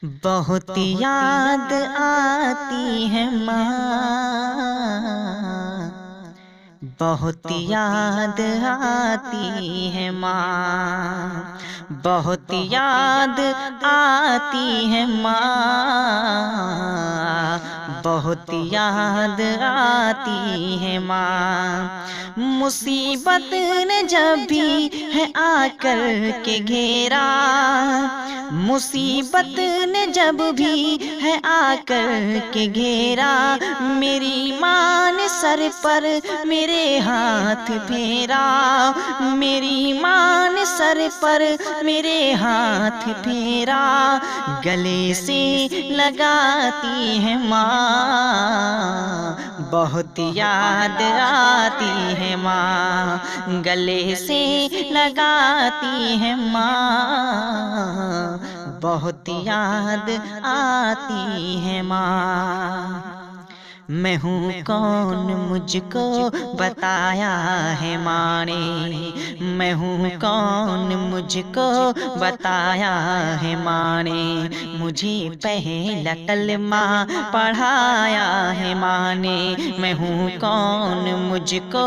بہت یاد آتی ہے ماں، بہت یاد آتی ہے ماں، بہت یاد آتی ہے ماں، بہت یاد آتی ہے ماں۔ مصیبت نے جب بھی ہے آ کر کے گھیرا، مصیبت نے جب بھی ہے آ کر کے گھیرا، میری ماں نے سر پر میرے ہاتھ پھیرا، میری ماں نے سر پر میرے ہاتھ پھیرا، گلے سے لگاتی ہے ماں، بہت یاد آتی ہے ماں، گلے سے لگاتی ہے ماں، بہت یاد آتی ہے ماں۔ میں ہوں کون مجھ کو بتایا ہے ماں نے، میں ہوں کون مجھ کو بتایا ہے ماں نے، مجھے پہلا کلمہ پڑھایا ہے ماں نے، میں ہوں کون مجھ کو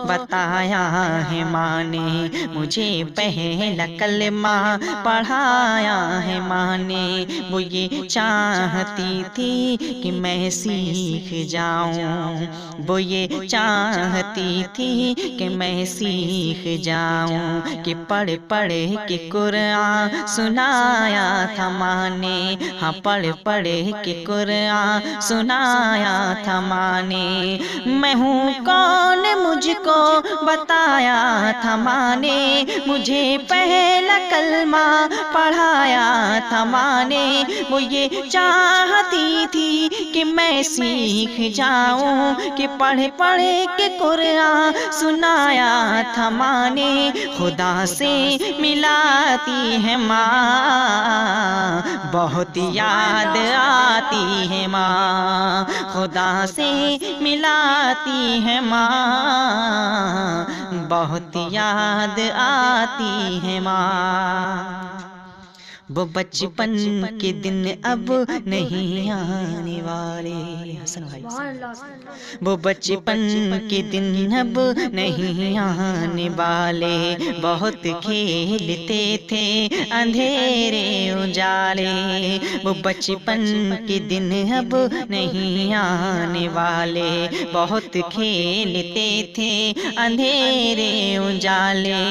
بتایا ہے ماں نے، مجھے پہلا کلمہ پڑھایا ہے ماں نے۔ وہ یہ چاہتی تھی کہ میں سیکھ جاؤں، وہ یہ چاہتی تھی کہ میں سیکھ جاؤں، کہ پڑھ پڑھ کے قرآن سنایا تھا ماں نے، ہاں پڑھ پڑھ کے قرآن سنایا تھا ماں نے۔ میں ہوں کون مجھ کو بتایا تھا ماں نے، مجھے پہلا کلمہ پڑھایا تھا ماں نے، وہ یہ چاہتی تھی کہ میں سیکھ جاؤں، کہ پڑھ پڑھ کے قرآن سنایا تھا ماں نے۔ خدا سے ملاتی ہے ماں، بہت یاد آتی ہے ماں، خدا سے ملاتی ہے ماں، بہت یاد آتی ہے ماں۔ وہ بچپن کے دن اب نہیں آنے والے، حسن بھائی، وہ بچپن کے دن اب نہیں آنے والے، بہت کھیلتے تھے اندھیرے اجالے، وہ بچپن کے دن اب نہیں آنے والے، بہت کھیلتے تھے اندھیرے اجالے۔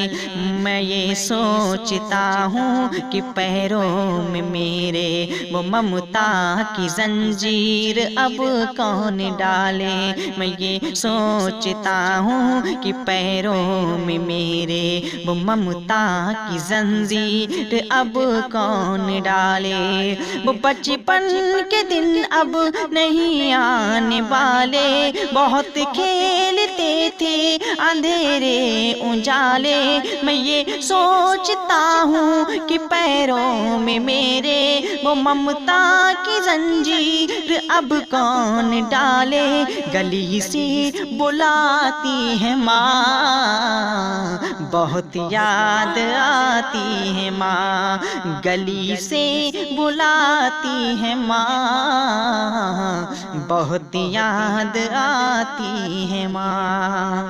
میں یہ سوچتا ہوں کہ پیروں میں میرے وہ ممتا کی زنجیر اب کون ڈالے، میں یہ سوچتا ہوں کہ پیروں میں میرے وہ ممتا کی زنجیر اب کون ڈالے۔ وہ بچپن کے دن اب نہیں آنے والے، بہت کھیلتے تھے اندھیرے اجالے، میں یہ سوچتا ہوں کہ پیروں میں میرے وہ ممتا کی زنجیر اب کون ڈالے۔ گلی سے بلاتی ہے ماں، بہت یاد آتی ہے ماں، گلی سے بلاتی ہے ماں، بہت یاد آتی ہے ماں۔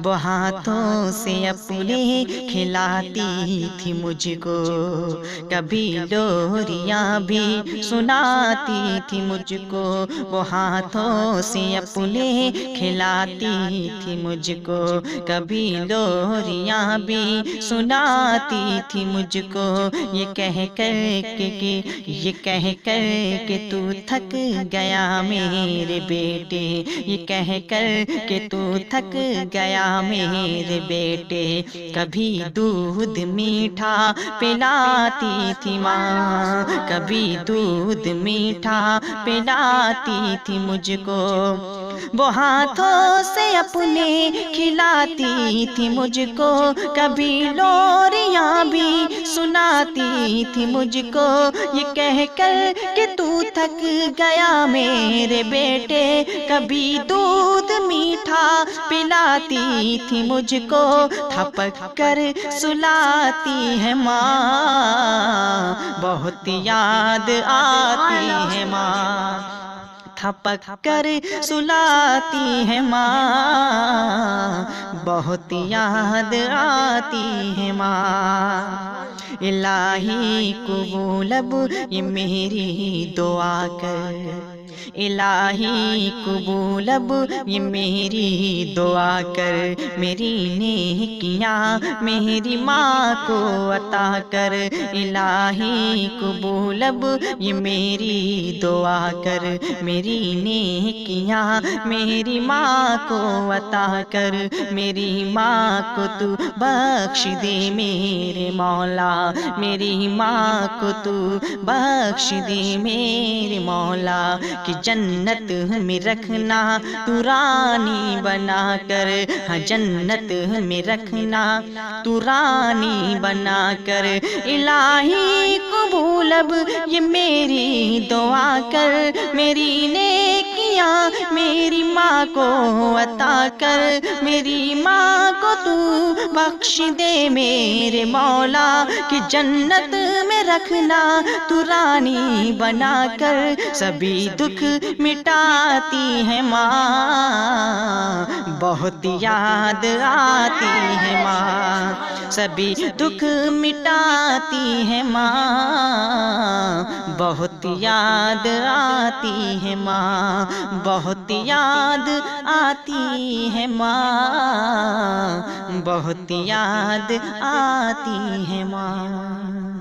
وہ ہاتھوں سے اپنے کھلاتی تھی مجھ کو، کبھی لوریاں بھی سناتی تھی مجھ کو، وہ ہاتھوں سے اپنے کھلاتی تھی مجھ کو، کبھی لوریاں بھی سناتی تھی مجھ کو، یہ کہہ کر کہ تو تھک گیا میرے بیٹے، یہ کہہ کر کہ تو تھک گیا میرے بیٹے، کبھی دودھ میٹھا پلاتی تھی ماں، کبھی دودھ میٹھا پلاتی تھی مجھ کو، وہ ہاتھوں سے اپنے کھلاتی تھی مجھ کو، کبھی لوریاں بھی سناتی تھی مجھ کو، یہ کہہ کر کہ تو تھک گیا میرے بیٹے، کبھی دودھ میٹھا پلاتی تھی مجھ کو، تھپک کر سلاتی ہے ماں، بہت یاد آتی ہے ماں، تھپک کر سلاتی ہے ماں، بہت یاد آتی ہے ماں۔ الہی قبول اب یہ میری دعا کر، الہی قبول اب یہ میری دعا کر، میری نیکیاں میری ماں کو عطا کر، الہی قبول اب یہ میری دعا کر، میری نیکیاں میری ماں کو عطا کر، میری ماں کو تو بخش دے میرے مولا، میری ماں کو تو بخش دے میرے مولا، کہ جنت میں رکھنا تو رانی بنا کر، ہاں جنت میں رکھنا تو رانی بنا کر، الہی قبول اب یہ میری دعا کر، میری نیکیاں میری ماں کو عطا کر، میری ماں کو تو بخش دے میرے مولا، کہ جنت میں رکھنا تو رانی بنا کر، سبھی دکھ مٹاتی ہے ماں، بہت یاد آتی ہے ماں، سبھی دکھ مٹاتی ہے ماں، بہت یاد آتی ہے ماں، بہت یاد آتی ہے ماں، بہت یاد آتی ہے ماں۔